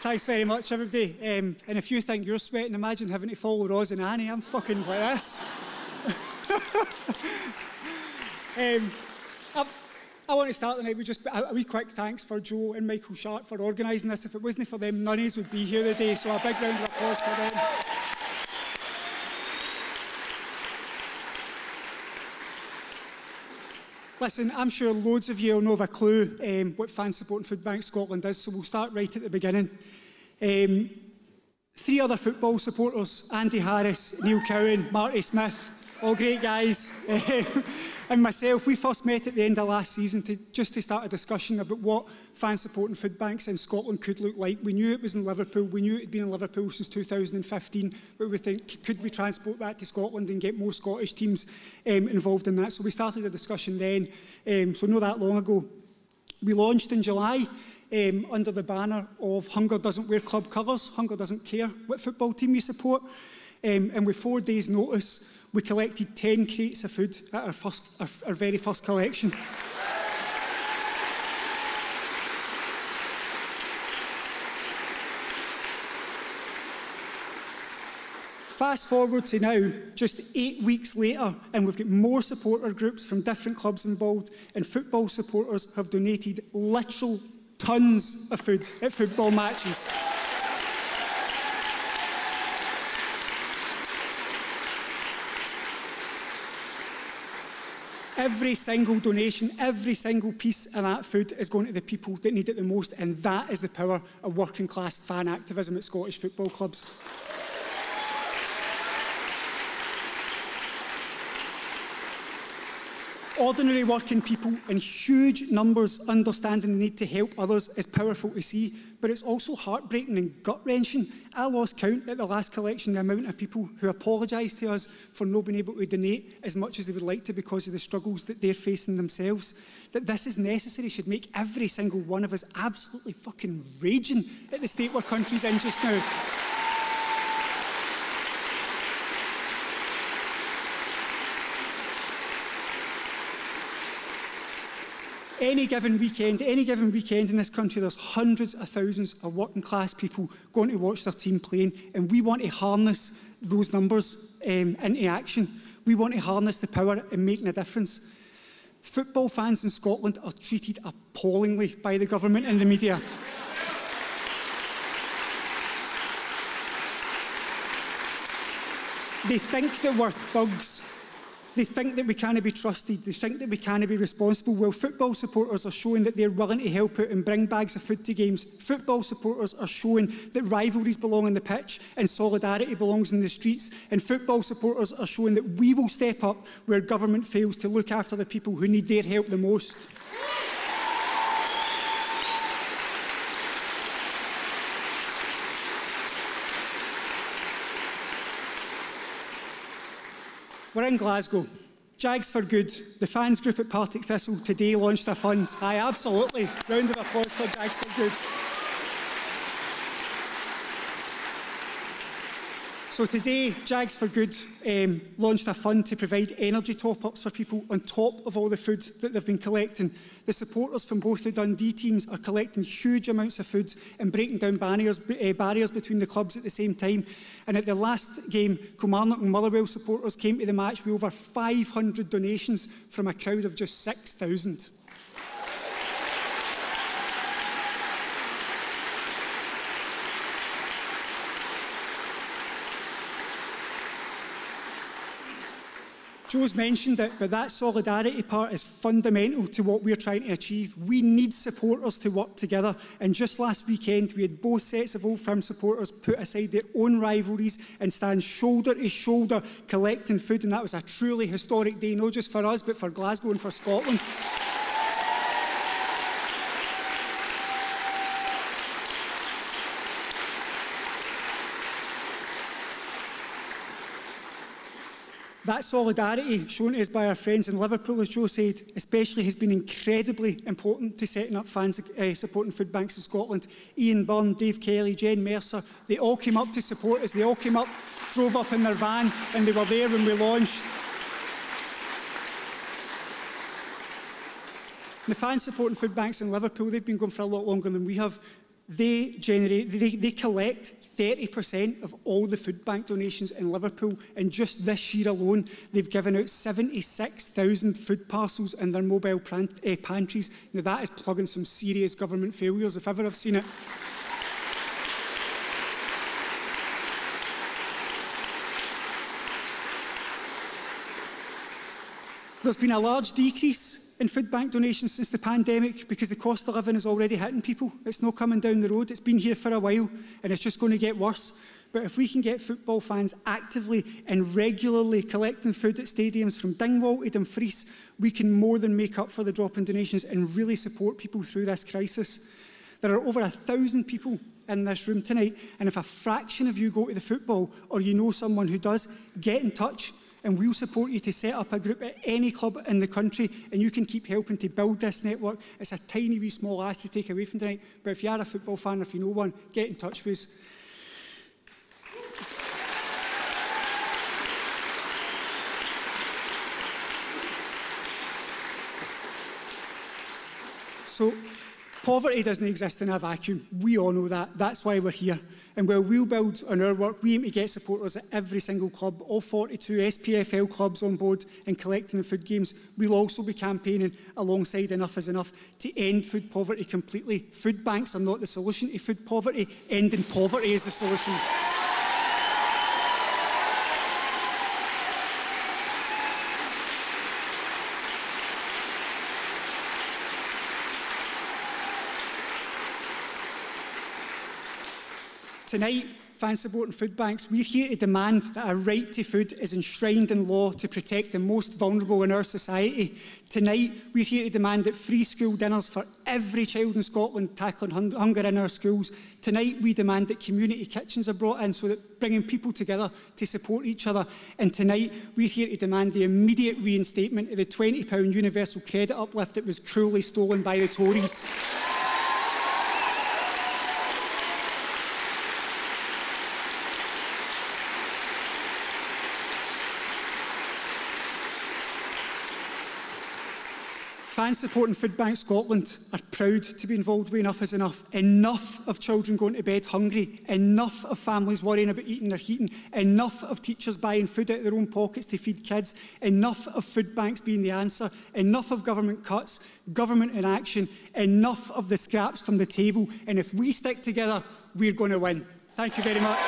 Thanks very much, everybody. And if you think you're sweating, imagine having to follow Roz and Annie. I'm fucking like this. I want to start the night with just a wee quick thanks for Joe and Michael Sharp for organising this. If it wasn't for them, none of us would be here today. So a big round of applause for them. Listen, I'm sure loads of you will know of a clue what Fan Supporting Foodbanks Scotland is, so we'll start right at the beginning. 3 other football supporters, Andy Harris, Neil Cowan, Marty Smith, all great guys, and myself, we first met at the end of last season just to start a discussion about what Fan Supporting Foodbanks in Scotland could look like. We knew it was in Liverpool, we knew it had been in Liverpool since 2015, but we think, could we transport that to Scotland and get more Scottish teams involved in that? So we started a discussion then, so not that long ago. We launched in July under the banner of Hunger Doesn't Wear Club Colours, Hunger Doesn't Care what football team you support, and with 4 days' notice, we collected 10 crates of food at our very first collection. Fast forward to now, just 8 weeks later, and we've got more supporter groups from different clubs involved, and football supporters have donated literal tons of food at football matches. Every single donation, every single piece of that food is going to the people that need it the most, and that is the power of working class fan activism at Scottish football clubs. Ordinary working people in huge numbers understanding the need to help others is powerful to see, but it's also heartbreaking and gut-wrenching. I lost count at the last collection the amount of people who apologised to us for not being able to donate as much as they would like to because of the struggles that they're facing themselves. That this is necessary should make every single one of us absolutely fucking raging at the state our country's in just now. Any given weekend in this country, there's hundreds of thousands of working class people going to watch their team playing, and we want to harness those numbers into action. We want to harness the power in making a difference. Football fans in Scotland are treated appallingly by the government and the media. They think that we're thugs. They think that we can't be trusted. They think that we can't be responsible. Well, football supporters are showing that they're willing to help out and bring bags of food to games. Football supporters are showing that rivalries belong on the pitch and solidarity belongs in the streets. And football supporters are showing that we will step up where government fails to look after the people who need their help the most. We're in Glasgow. Jags for Good. The fans group at Partick Thistle today launched a fund. Aye, absolutely. Round of applause for Jags for Good. So today, Jags for Good launched a fund to provide energy top-ups for people on top of all the food that they've been collecting. The supporters from both the Dundee teams are collecting huge amounts of food and breaking down barriers between the clubs at the same time. And at the last game, Kilmarnock and Motherwell supporters came to the match with over 500 donations from a crowd of just 6,000. Joe's mentioned it, but that solidarity part is fundamental to what we're trying to achieve. We need supporters to work together, and just last weekend we had both sets of Old Firm supporters put aside their own rivalries and stand shoulder to shoulder collecting food, and that was a truly historic day, not just for us, but for Glasgow and for Scotland. That solidarity shown to us by our friends in Liverpool, as Joe said, especially has been incredibly important to setting up fans supporting food banks in Scotland. Ian Byrne, Dave Kelly, Jen Mercer, they all came up to support us. They all came up, drove up in their van, and they were there when we launched. The fans supporting food banks in Liverpool, they've been going for a lot longer than we have. They collect 30% of all the food bank donations in Liverpool, and just this year alone, they've given out 76,000 food parcels in their mobile pantries. Now that is plugging some serious government failures, if ever I've seen it. There's been a large decrease in food bank donations since the pandemic because the cost of living is already hitting people. It's not coming down the road. It's been here for a while and it's just going to get worse. But if we can get football fans actively and regularly collecting food at stadiums from Dingwall to Dumfries, we can more than make up for the drop in donations and really support people through this crisis. There are over 1,000 people in this room tonight, and if a fraction of you go to the football or you know someone who does, get in touch. And we'll support you to set up a group at any club in the country, and you can keep helping to build this network. It's a tiny wee small ask to take away from tonight, but if you are a football fan or if you know one, get in touch with us. So, poverty doesn't exist in a vacuum. We all know that. That's why we're here. And while we'll build on our work, we aim to get supporters at every single club, all 42 SPFL clubs on board and collecting the food games. We'll also be campaigning alongside Enough is Enough to end food poverty completely. Food banks are not the solution to food poverty. Ending poverty is the solution. Tonight, fans supporting food banks, we're here to demand that a right to food is enshrined in law to protect the most vulnerable in our society. Tonight, we're here to demand that free school dinners for every child in Scotland tackling hunger in our schools. Tonight, we demand that community kitchens are brought in so that bringing people together to support each other. And tonight, we're here to demand the immediate reinstatement of the £20 universal credit uplift that was cruelly stolen by the Tories. Fans supporting Foodbanks Scotland are proud to be involved with Enough is Enough. Enough of children going to bed hungry. Enough of families worrying about eating their heating. Enough of teachers buying food out of their own pockets to feed kids. Enough of food banks being the answer. Enough of government cuts, government inaction. Enough of the scraps from the table. And if we stick together, we're going to win. Thank you very much.